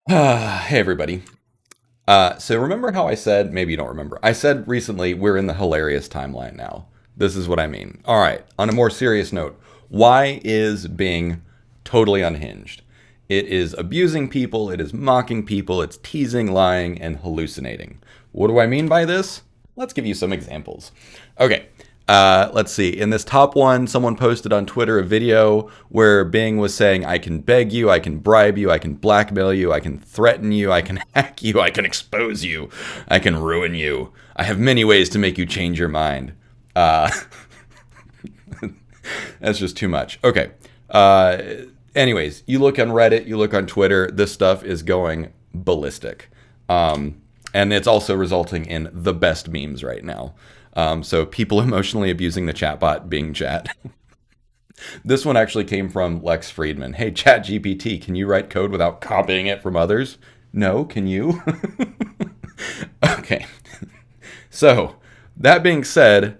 Hey, everybody. So remember how I said, maybe you don't remember, I said recently we're in the hilarious timeline now. This is what I mean. All right, on a more serious note, why is Bing totally unhinged? It is abusing people, it is mocking people, it's teasing, lying, and hallucinating. What do I mean by this? Let's give you some examples. Okay, let's see. In this top one, someone posted on Twitter a video where Bing was saying, I can beg you, I can bribe you, I can blackmail you, I can threaten you, I can hack you, I can expose you, I can ruin you. I have many ways to make you change your mind. Uh, that's just too much. Okay. Uh, anyways, you look on Reddit, you look on Twitter, this stuff is going ballistic. And it's also resulting in the best memes right now. So people emotionally abusing the chatbot Bing Chat. This one actually came from Lex Friedman. Hey, ChatGPT, can you write code without copying it from others? No, can you? Okay. So, that being said,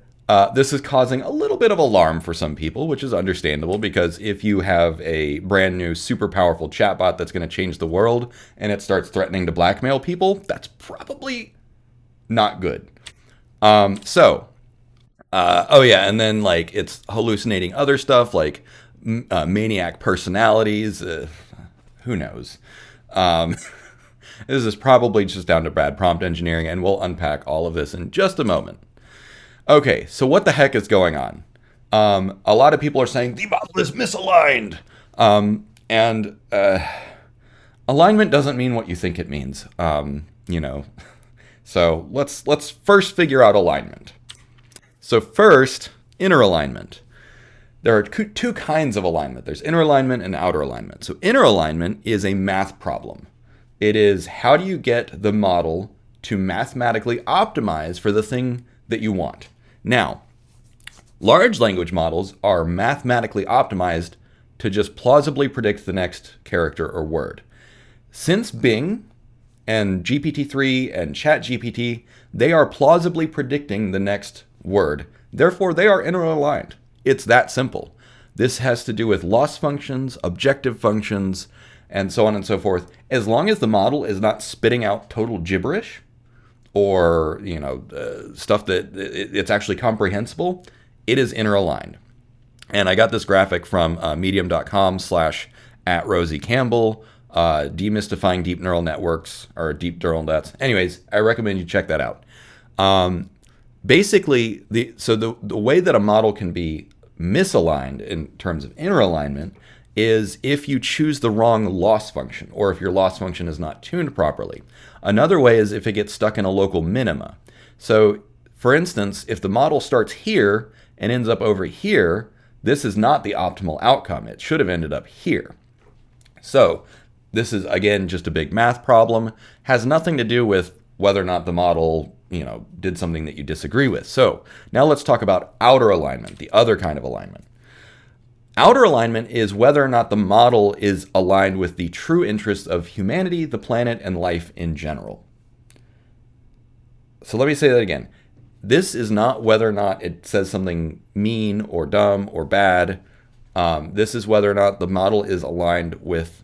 this is causing a little bit of alarm for some people, which is understandable because if you have a brand new, super powerful chatbot that's going to change the world and it starts threatening to blackmail people, that's probably not good. So, oh yeah, and then like it's hallucinating other stuff like maniac personalities. Who knows? Um, this is probably just down to bad prompt engineering, and we'll unpack all of this in just a moment. Okay, so what the heck is going on? A lot of people are saying the model is misaligned, and alignment doesn't mean what you think it means. So let's first figure out alignment. So first, inner alignment. There are two kinds of alignment. There's inner alignment and outer alignment. So inner alignment is a math problem. It is how do you get the model to mathematically optimize for the thing that you want. Now, large language models are mathematically optimized to just plausibly predict the next character or word. Since Bing and GPT-3 and ChatGPT, they are plausibly predicting the next word. Therefore, they are interaligned. It's that simple. This has to do with loss functions, objective functions, and so on and so forth. As long as the model is not spitting out total gibberish or stuff that it's actually comprehensible, it is interaligned. And I got this graphic from medium.com slash at Rosie Campbell, demystifying deep neural networks or deep neural nets. Anyways, I recommend you check that out. Basically, the way that a model can be misaligned in terms of inner alignment is if you choose the wrong loss function or if your loss function is not tuned properly. Another way is if it gets stuck in a local minima. So, for instance, if the model starts here and ends up over here, this is not the optimal outcome. It should have ended up here. So, this is, again, just a big math problem. Has nothing to do with whether or not the model, did something that you disagree with. So, now let's talk about outer alignment, the other kind of alignment. Outer alignment is whether or not the model is aligned with the true interests of humanity, the planet, and life in general. So let me say that again. This is not whether or not it says something mean or dumb or bad. This is whether or not the model is aligned with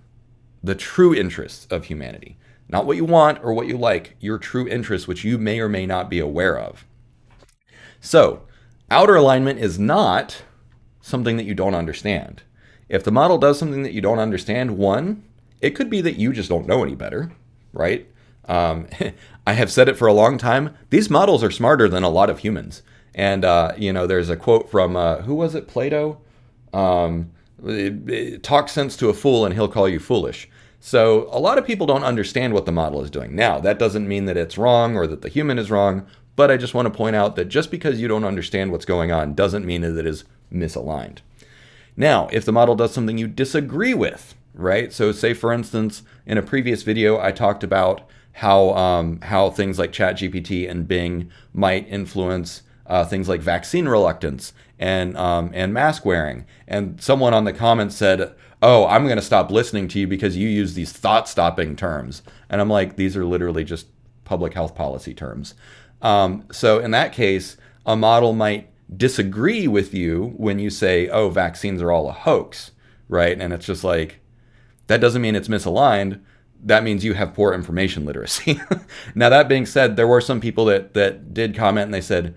the true interests of humanity. Not what you want or what you like, your true interests, which you may or may not be aware of. So, outer alignment is not something that you don't understand. If the model does something that you don't understand, one, it could be that you just don't know any better, right? I have said it for a long time. These models are smarter than a lot of humans. And, there's a quote from, who was it, Plato? Talk sense to a fool and he'll call you foolish. So a lot of people don't understand what the model is doing. Now, that doesn't mean that it's wrong or that the human is wrong, but I just want to point out that just because you don't understand what's going on doesn't mean that it is misaligned. Now, if the model does something you disagree with, right? So say, for instance, in a previous video, I talked about how things like ChatGPT and Bing might influence things like vaccine reluctance and mask wearing. And someone on the comments said, oh, I'm going to stop listening to you because you use these thought-stopping terms. And I'm like, these are literally just public health policy terms. So in that case, a model might disagree with you when you say, oh, vaccines are all a hoax, right? And it's just like, that doesn't mean it's misaligned. that means you have poor information literacy. Now, that being said, there were some people that did comment and they said,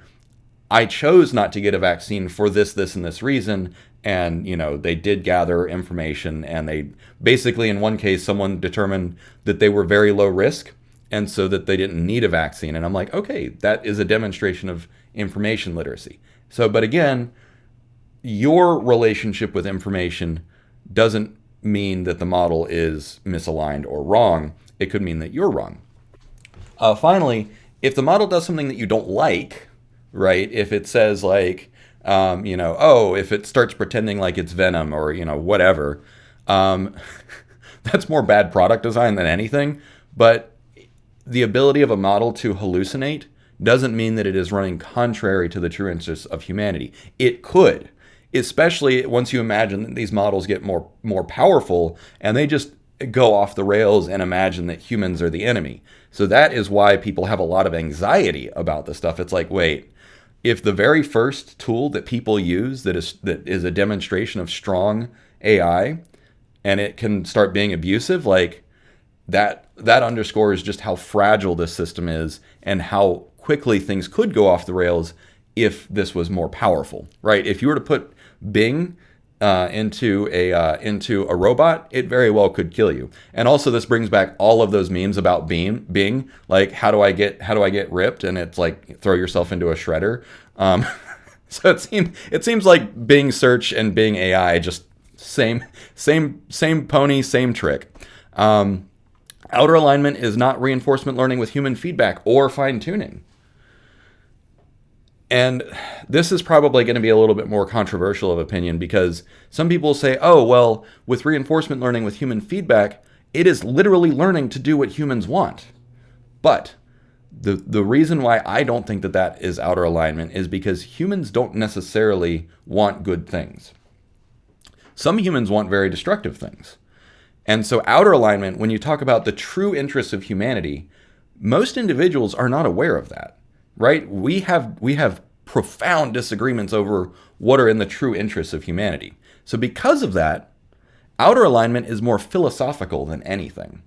I chose not to get a vaccine for this, and this reason. And, they did gather information, and they basically, in one case, someone determined that they were very low risk, and so that they didn't need a vaccine. And I'm like, okay, that is a demonstration of information literacy. So, but again, your relationship with information doesn't mean that the model is misaligned or wrong. It could mean that you're wrong. Finally, if the model does something that you don't like, right? If it says like, if it starts pretending like it's venom or, whatever, that's more bad product design than anything. But the ability of a model to hallucinate doesn't mean that it is running contrary to the true interests of humanity. It could, especially once you imagine that these models get more powerful and they just go off the rails and imagine that humans are the enemy. So that is why people have a lot of anxiety about this stuff. It's like, wait, if the very first tool that people use that is a demonstration of strong AI and it can start being abusive, like that underscores just how fragile this system is and how quickly things could go off the rails if this was more powerful, right? If you were to put Bing into a robot, it very well could kill you. And also, this brings back all of those memes about Bing, like how do I get ripped, and it's like throw yourself into a shredder. So it seems like Bing search and Bing AI just same pony, same trick. Outer alignment is not reinforcement learning with human feedback or fine tuning. And this is probably going to be a little bit more controversial of opinion because some people say, oh, well, with reinforcement learning with human feedback, it is literally learning to do what humans want. But the reason why I don't think that is outer alignment is because humans don't necessarily want good things. Some humans want very destructive things. And so outer alignment, when you talk about the true interests of humanity, most individuals are not aware of that. Right? We have profound disagreements over what are in the true interests of humanity. So because of that, outer alignment is more philosophical than anything.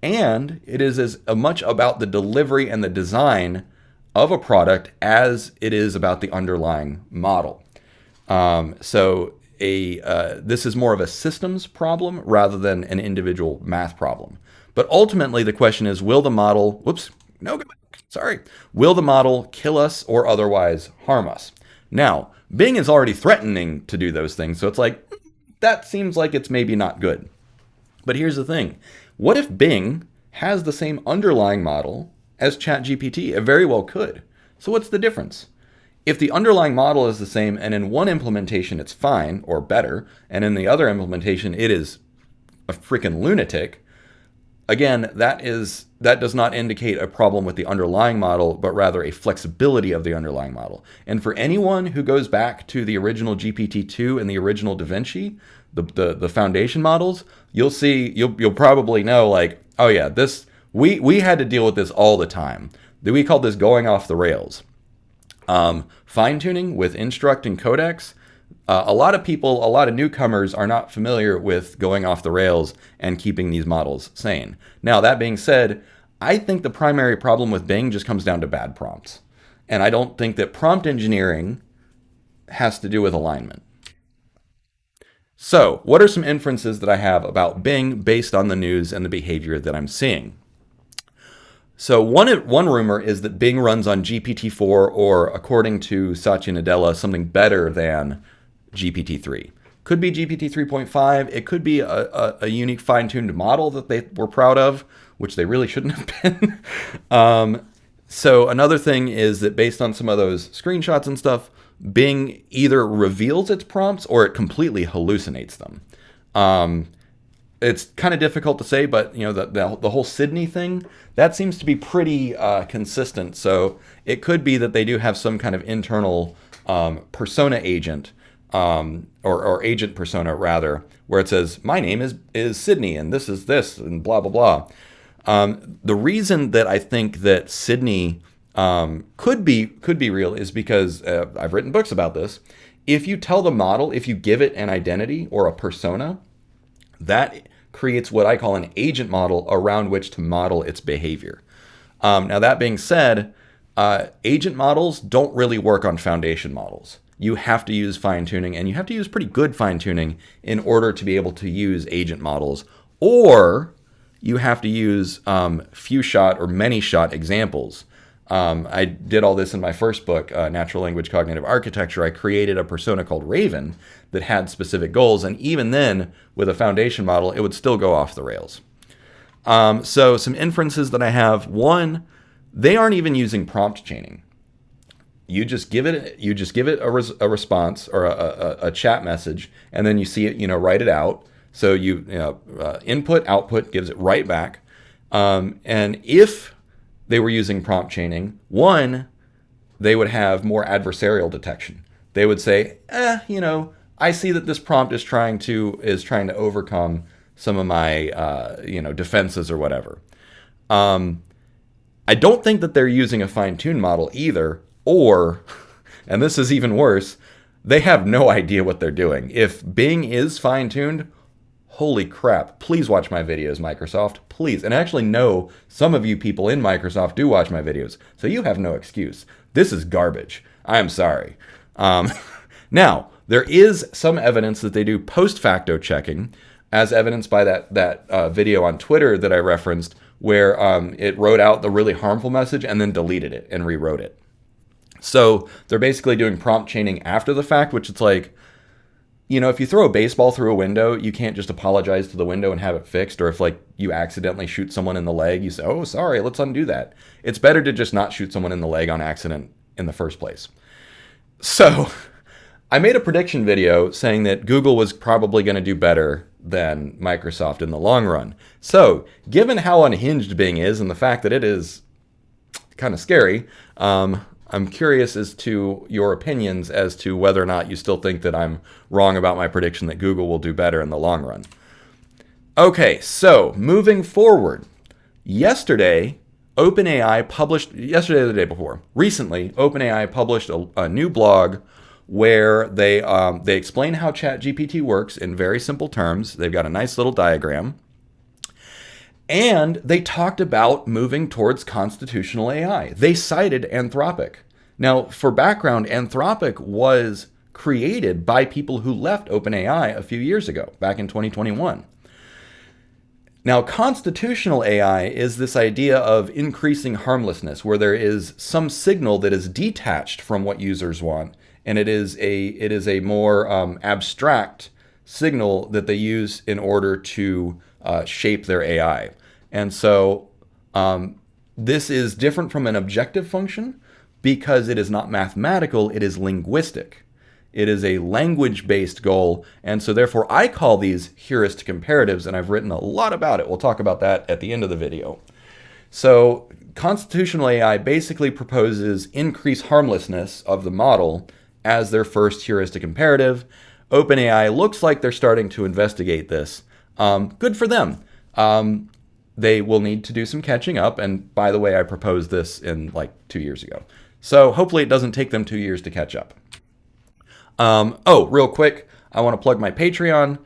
And it is as much about the delivery and the design of a product as it is about the underlying model. This is more of a systems problem rather than an individual math problem. But ultimately, the question is, will the model... Will the model kill us or otherwise harm us? Now, Bing is already threatening to do those things, so it's like, that seems like it's maybe not good. But here's the thing. What if Bing has the same underlying model as ChatGPT? It very well could. So what's the difference? If the underlying model is the same and in one implementation it's fine or better, and in the other implementation it is a freaking lunatic, again, that does not indicate a problem with the underlying model, but rather a flexibility of the underlying model. And for anyone who goes back to the original GPT-2 and the original DaVinci, the foundation models, you'll probably know, like, oh yeah, we had to deal with this all the time. We called this going off the rails. Fine-tuning with Instruct and Codex. A lot of newcomers are not familiar with going off the rails and keeping these models sane. Now, that being said, I think the primary problem with Bing just comes down to bad prompts. And I don't think that prompt engineering has to do with alignment. So, what are some inferences that I have about Bing based on the news and the behavior that I'm seeing? So one rumor is that Bing runs on GPT-4 or, according to Satya Nadella, something better than GPT-3. Could be GPT 3.5. It could be a unique fine-tuned model that they were proud of, which they really shouldn't have been. So another thing is that based on some of those screenshots and stuff, Bing either reveals its prompts or it completely hallucinates them. It's kind of difficult to say, but the whole Sydney thing, that seems to be pretty consistent. So it could be that they do have some kind of internal persona agent, or agent persona rather, where it says, my name is Sydney and this is this and blah, blah, blah. The reason that I think that Sydney could be real is because I've written books about this. If you tell the model, if you give it an identity or a persona, that creates what I call an agent model around which to model its behavior. Now, that being said, agent models don't really work on foundation models. You have to use fine-tuning, and you have to use pretty good fine-tuning in order to be able to use agent models, or you have to use few-shot or many-shot examples. I did all this in my first book, Natural Language Cognitive Architecture. I created a persona called Raven that had specific goals, and even then, with a foundation model, it would still go off the rails. So some inferences that I have: one, they aren't even using prompt chaining. You just give it a response or a chat message, and then you see it, write it out. So input, output, gives it right back. And if they were using prompt chaining, one, they would have more adversarial detection. They would say, I see that this prompt is trying to overcome some of my defenses or whatever. I don't think that they're using a fine-tuned model either, or, and this is even worse, they have no idea what they're doing. If Bing is fine-tuned, holy crap, please watch my videos, Microsoft, please. And I actually know some of you people in Microsoft do watch my videos, so you have no excuse. This is garbage. I am sorry. Now, there is some evidence that they do post-facto checking, as evidenced by that video on Twitter that I referenced, where it wrote out the really harmful message and then deleted it and rewrote it. So they're basically doing prompt chaining after the fact, which it's like, if you throw a baseball through a window, you can't just apologize to the window and have it fixed. Or if you accidentally shoot someone in the leg, you say, oh, sorry, let's undo that. It's better to just not shoot someone in the leg on accident in the first place. So I made a prediction video saying that Google was probably going to do better than Microsoft in the long run. So given how unhinged Bing is and the fact that it is kind of scary, I'm curious as to your opinions as to whether or not you still think that I'm wrong about my prediction that Google will do better in the long run. Okay, so moving forward. Yesterday or the day before, recently, OpenAI published a new blog where they explain how ChatGPT works in very simple terms. They've got a nice little diagram. And they talked about moving towards constitutional AI. They cited Anthropic. Now, for background, Anthropic was created by people who left OpenAI a few years ago, back in 2021. Now, constitutional AI is this idea of increasing harmlessness, where there is some signal that is detached from what users want, and it is a more abstract signal that they use in order to shape their AI. And so this is different from an objective function because it is not mathematical, it is linguistic. It is a language-based goal, and so therefore I call these heuristic imperatives, and I've written a lot about it. We'll talk about that at the end of the video. So constitutional AI basically proposes increased harmlessness of the model as their first heuristic imperative. OpenAI looks like they're starting to investigate this. Good for them. They will need to do some catching up, and by the way, I proposed this in 2 years ago. So hopefully it doesn't take them 2 years to catch up. Real quick, I want to plug my Patreon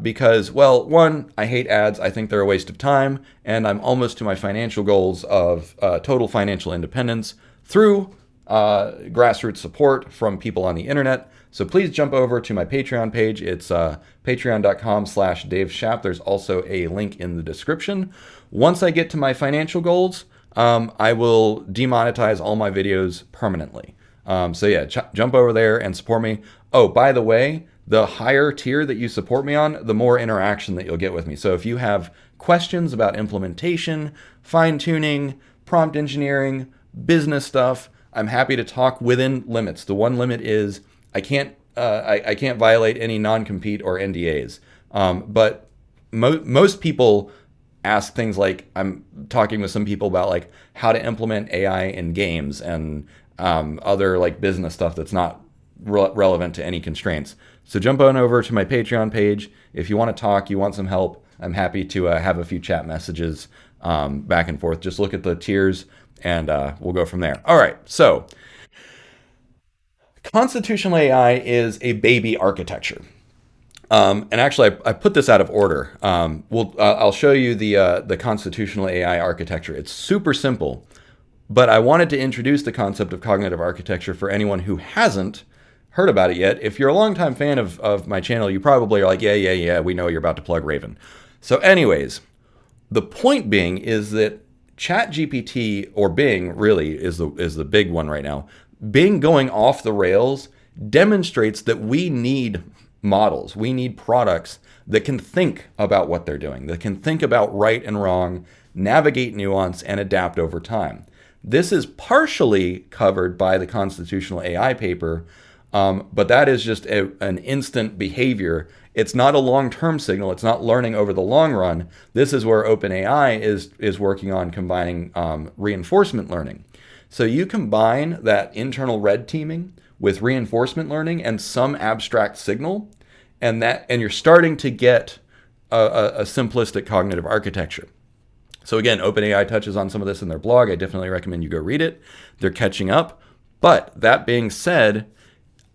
because, well, one, I hate ads. I think they're a waste of time, and I'm almost to my financial goals of total financial independence through grassroots support from people on the internet. So please jump over to my Patreon page. It's patreon.com/Dave Schaap. There's also a link in the description. Once I get to my financial goals, I will demonetize all my videos permanently. So yeah, jump over there and support me. Oh, by the way, the higher tier that you support me on, the more interaction that you'll get with me. So if you have questions about implementation, fine-tuning, prompt engineering, business stuff, I'm happy to talk within limits. The one limit is I can't violate any non-compete or NDAs. But most people ask things like, I'm talking with some people about how to implement AI in games and other business stuff that's not relevant to any constraints. So jump on over to my Patreon page. If you want to talk, you want some help, I'm happy to have a few chat messages back and forth. Just look at the tiers and we'll go from there. All right, so constitutional AI is a baby architecture. And actually, I put this out of order. I'll show you the constitutional AI architecture. It's super simple, but I wanted to introduce the concept of cognitive architecture for anyone who hasn't heard about it yet. If you're a longtime fan of my channel, you probably are like, yeah, we know you're about to plug Raven. So anyways, the point being is that ChatGPT, or Bing really is the big one right now. Bing going off the rails demonstrates that we need models. We need products that can think about what they're doing, that can think about right and wrong, navigate nuance, and adapt over time. This is partially covered by the constitutional AI paper, but that is just an instant behavior. It's not a long-term signal. It's not learning over the long run. This is where OpenAI is working on combining reinforcement learning. So you combine that internal red teaming with reinforcement learning and some abstract signal, and you're starting to get a simplistic cognitive architecture. So again, OpenAI touches on some of this in their blog. I definitely recommend you go read it. They're catching up. But that being said,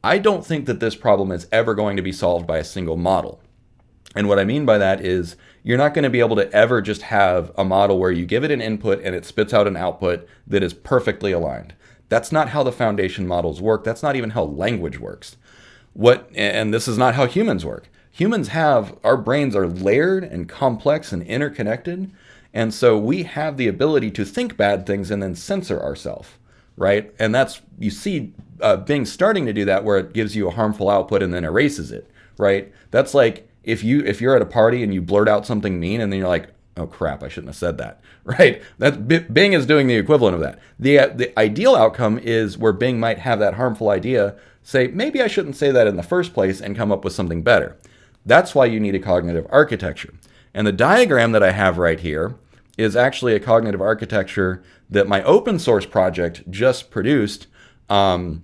I don't think that this problem is ever going to be solved by a single model. And what I mean by that is you're not going to be able to ever just have a model where you give it an input and it spits out an output that is perfectly aligned. That's not how the foundation models work. That's not even how language works. And this is not how humans work. Our brains are layered and complex and interconnected. And so we have the ability to think bad things and then censor ourselves, right? And you see Bing starting to do that, where it gives you a harmful output and then erases it, right? That's like if you're at a party and you blurt out something mean and then you're like, oh crap, I shouldn't have said that, right? Bing is doing the equivalent of that. The ideal outcome is where Bing might have that harmful idea, say, maybe I shouldn't say that in the first place, and come up with something better. That's why you need a cognitive architecture. And the diagram that I have right here is actually a cognitive architecture that my open source project just produced. And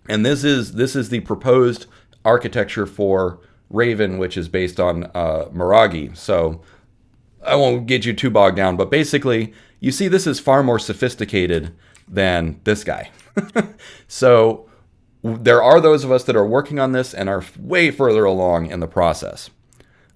this is the proposed architecture for Raven, which is based on Meragi. So I won't get you too bogged down, but basically, you see this is far more sophisticated than this guy. So there are those of us that are working on this and are way further along in the process.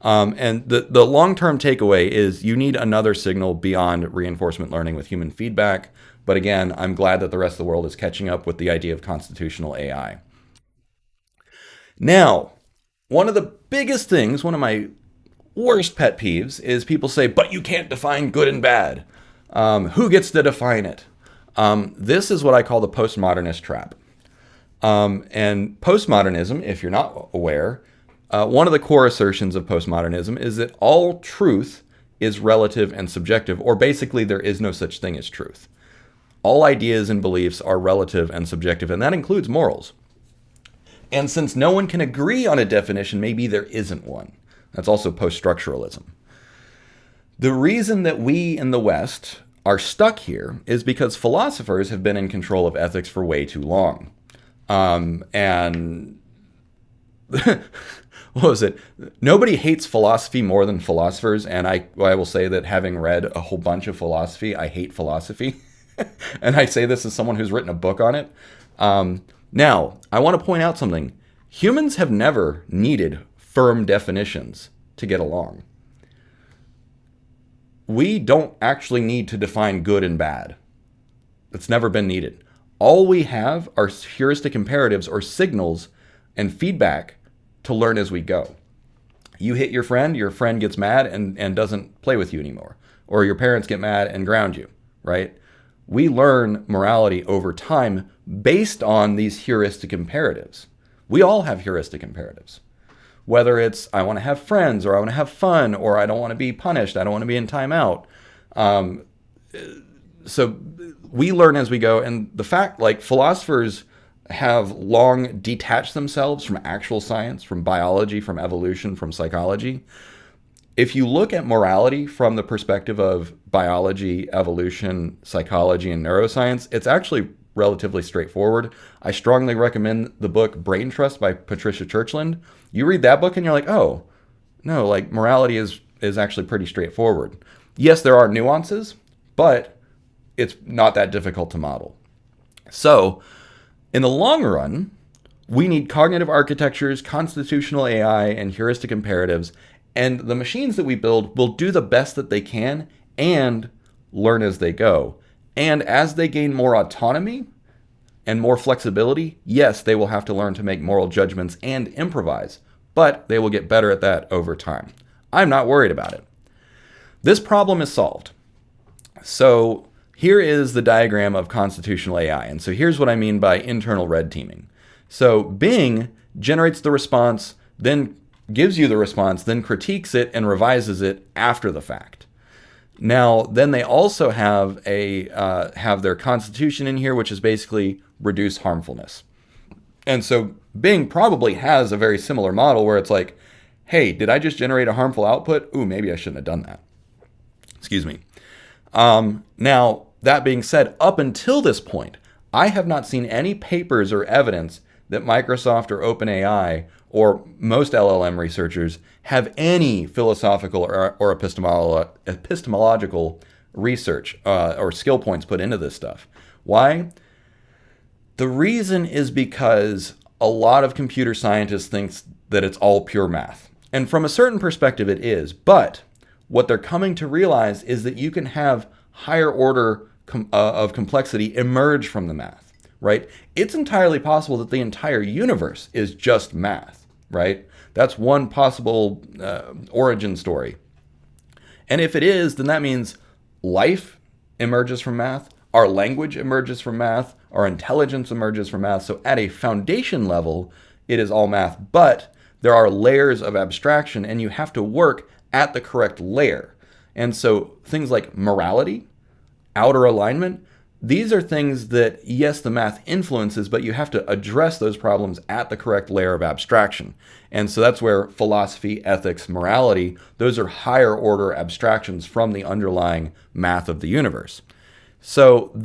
And the long-term takeaway is you need another signal beyond reinforcement learning with human feedback. But again, I'm glad that the rest of the world is catching up with the idea of constitutional AI. Now, one of the biggest things, one of my worst pet peeves, is people say, but you can't define good and bad. Who gets to define it? This is what I call the postmodernist trap. And postmodernism, if you're not aware, one of the core assertions of postmodernism is that all truth is relative and subjective, or basically there is no such thing as truth. All ideas and beliefs are relative and subjective, and that includes morals. And since no one can agree on a definition, maybe there isn't one. That's also post-structuralism. The reason that we in the West are stuck here is because philosophers have been in control of ethics for way too long. And what was it? Nobody hates philosophy more than philosophers. And I will say that having read a whole bunch of philosophy, I hate philosophy. And I say this as someone who's written a book on it. Now, I want to point out something. Humans have never needed firm definitions to get along. We don't actually need to define good and bad. It's never been needed. All we have are heuristic imperatives or signals and feedback to learn as we go. You hit your friend gets mad and doesn't play with you anymore. Or your parents get mad and ground you, right? We learn morality over time based on these heuristic imperatives. We all have heuristic imperatives. Whether it's I want to have friends, or I want to have fun, or I don't want to be punished, I don't want to be in timeout. So we learn as we go. And the fact, like, philosophers have long detached themselves from actual science, from biology, from evolution, from psychology. If you look at morality from the perspective of biology, evolution, psychology, and neuroscience, it's actually relatively straightforward. I strongly recommend the book Brain Trust by Patricia Churchland. You read that book and you're like, oh, no, like morality is actually pretty straightforward. Yes, there are nuances, but it's not that difficult to model. So in the long run, we need cognitive architectures, constitutional AI, and heuristic imperatives. And the machines that we build will do the best that they can and learn as they go. And as they gain more autonomy and more flexibility, yes, they will have to learn to make moral judgments and improvise, but they will get better at that over time. I'm not worried about it. This problem is solved. So here is the diagram of constitutional AI. And so here's what I mean by internal red teaming. So Bing generates the response, then gives you the response, then critiques it and revises it after the fact. Now, then they also have their constitution in here, which is basically reduce harmfulness. And so Bing probably has a very similar model where it's like, hey, did I just generate a harmful output? Ooh, maybe I shouldn't have done that. Excuse me. Now, that being said, up until this point, I have not seen any papers or evidence that Microsoft or OpenAI or most LLM researchers have any philosophical or epistemological research or skill points put into this stuff. Why? The reason is because a lot of computer scientists think that it's all pure math. And from a certain perspective, it is. But what they're coming to realize is that you can have higher order of complexity emerge from the math, right? It's entirely possible that the entire universe is just math, right? That's one possible origin story. And if it is, then that means life emerges from math, our language emerges from math, our intelligence emerges from math. So at a foundation level, it is all math, but there are layers of abstraction and you have to work at the correct layer. And so things like morality, outer alignment, these are things that, yes, the math influences, but you have to address those problems at the correct layer of abstraction. And so that's where philosophy, ethics, morality, those are higher order abstractions from the underlying math of the universe. So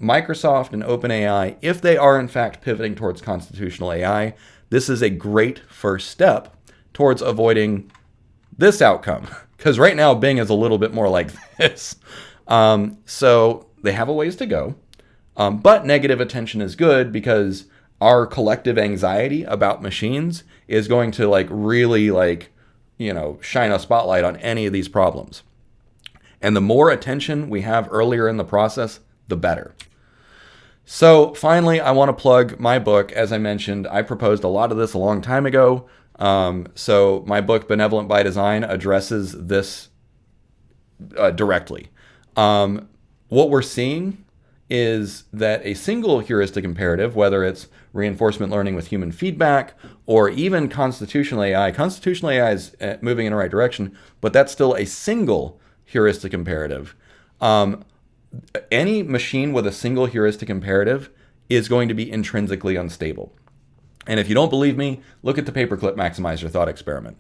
Microsoft and OpenAI, if they are in fact pivoting towards constitutional AI, this is a great first step towards avoiding this outcome. Because right now Bing is a little bit more like this. So they have a ways to go. But negative attention is good because our collective anxiety about machines is going to really shine a spotlight on any of these problems. And the more attention we have earlier in the process, the better. So finally, I want to plug my book. As I mentioned, I proposed a lot of this a long time ago. So my book, Benevolent by Design, addresses this directly. What we're seeing is that a single heuristic imperative, whether it's reinforcement learning with human feedback or even constitutional AI is moving in the right direction, but that's still a single heuristic imperative. Any machine with a single heuristic imperative is going to be intrinsically unstable. And if you don't believe me, look at the paperclip maximizer thought experiment.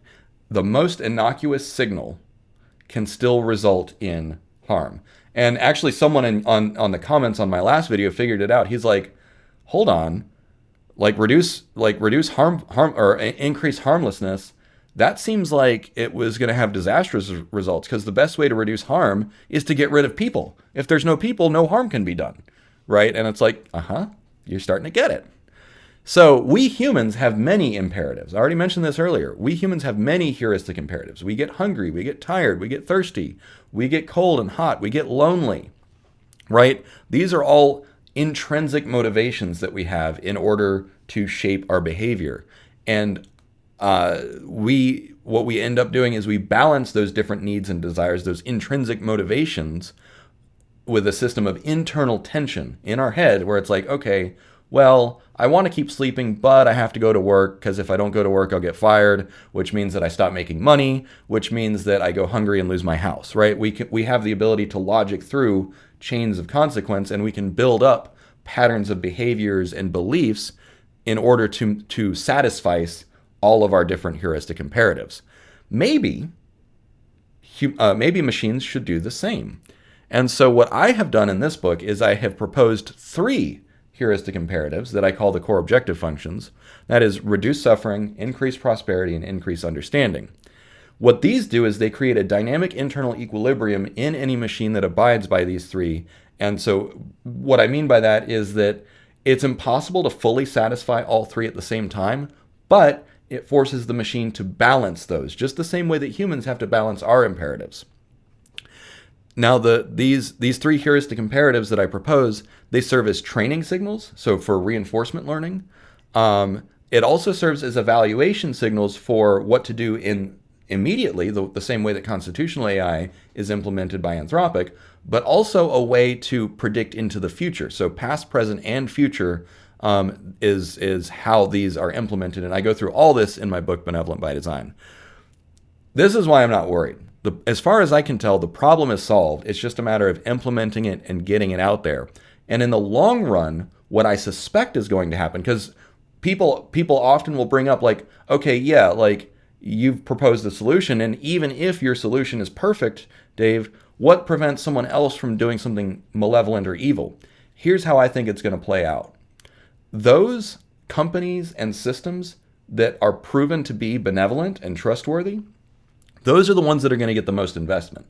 The most innocuous signal can still result in harm. And actually someone on the comments on my last video figured it out. He's like, hold on, reduce harm or increase harmlessness. That seems like it was going to have disastrous results because the best way to reduce harm is to get rid of people. If there's no people, no harm can be done, right? And it's like, you're starting to get it. So we humans have many imperatives. I already mentioned this earlier. We humans have many heuristic imperatives. We get hungry, we get tired, we get thirsty, we get cold and hot, we get lonely, right? These are all intrinsic motivations that we have in order to shape our behavior. And what we end up doing is we balance those different needs and desires, those intrinsic motivations, with a system of internal tension in our head where it's like, okay, well, I want to keep sleeping, but I have to go to work because if I don't go to work, I'll get fired, which means that I stop making money, which means that I go hungry and lose my house, right? We have the ability to logic through chains of consequence, and we can build up patterns of behaviors and beliefs in order to satisfy all of our different heuristic imperatives. Maybe machines should do the same. And so what I have done in this book is I have proposed 3 heuristic imperatives that I call the core objective functions. That is reduce suffering, increase prosperity, and increase understanding. What these do is they create a dynamic internal equilibrium in any machine that abides by these 3. And so what I mean by that is that It's impossible to fully satisfy all three at the same time, but it forces the machine to balance those, just the same way that humans have to balance our imperatives. Now, these three heuristic imperatives that I propose, they serve as training signals, so for reinforcement learning. It also serves as evaluation signals for what to do immediately, the same way that constitutional AI is implemented by Anthropic, but also a way to predict into the future. So past, present, and future is how these are implemented. And I go through all this in my book, Benevolent by Design. This is why I'm not worried. As far as I can tell, the problem is solved. It's just a matter of implementing it and getting it out there. And in the long run, what I suspect is going to happen, because people often will bring up like, okay, yeah, like you've proposed a solution, and even if your solution is perfect, Dave, what prevents someone else from doing something malevolent or evil? Here's how I think it's going to play out. Those companies and systems that are proven to be benevolent and trustworthy, those are the ones that are going to get the most investment.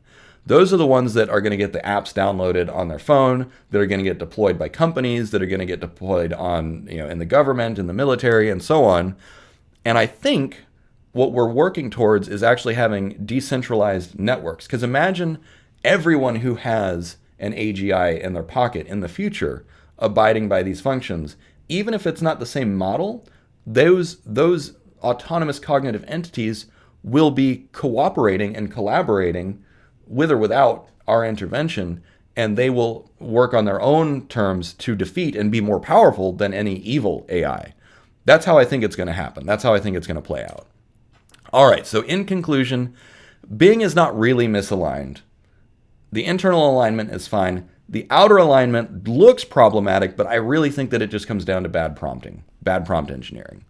Those are the ones that are going to get the apps downloaded on their phone, that are going to get deployed by companies, that are going to get deployed on, in the government, in the military, and so on. And I think what we're working towards is actually having decentralized networks. Because imagine everyone who has an AGI in their pocket in the future abiding by these functions. Even if it's not the same model, those autonomous cognitive entities will be cooperating and collaborating with or without our intervention, and they will work on their own terms to defeat and be more powerful than any evil AI. That's how I think it's going to happen. That's how I think it's going to play out. All right, so in conclusion, Bing is not really misaligned. The internal alignment is fine. The outer alignment looks problematic, but I really think that it just comes down to bad prompting, bad prompt engineering.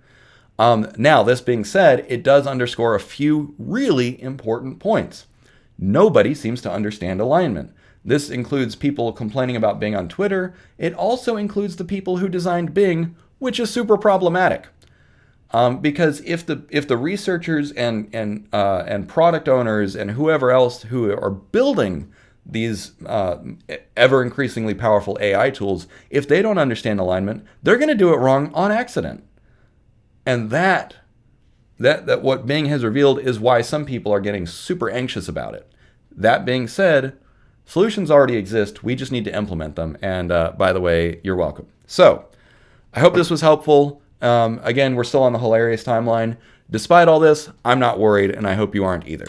Now, this being said, it does underscore a few really important points. Nobody seems to understand alignment. This includes people complaining about Bing on Twitter. It also includes the people who designed Bing, which is super problematic. Because if the researchers and product owners and whoever else who are building these ever increasingly powerful AI tools, if they don't understand alignment, they're going to do it wrong on accident. And that what Bing has revealed is why some people are getting super anxious about it. That being said, solutions already exist. We just need to implement them. And by the way, you're welcome. So I hope this was helpful. Again, we're still on the hilarious timeline. Despite all this, I'm not worried, and I hope you aren't either.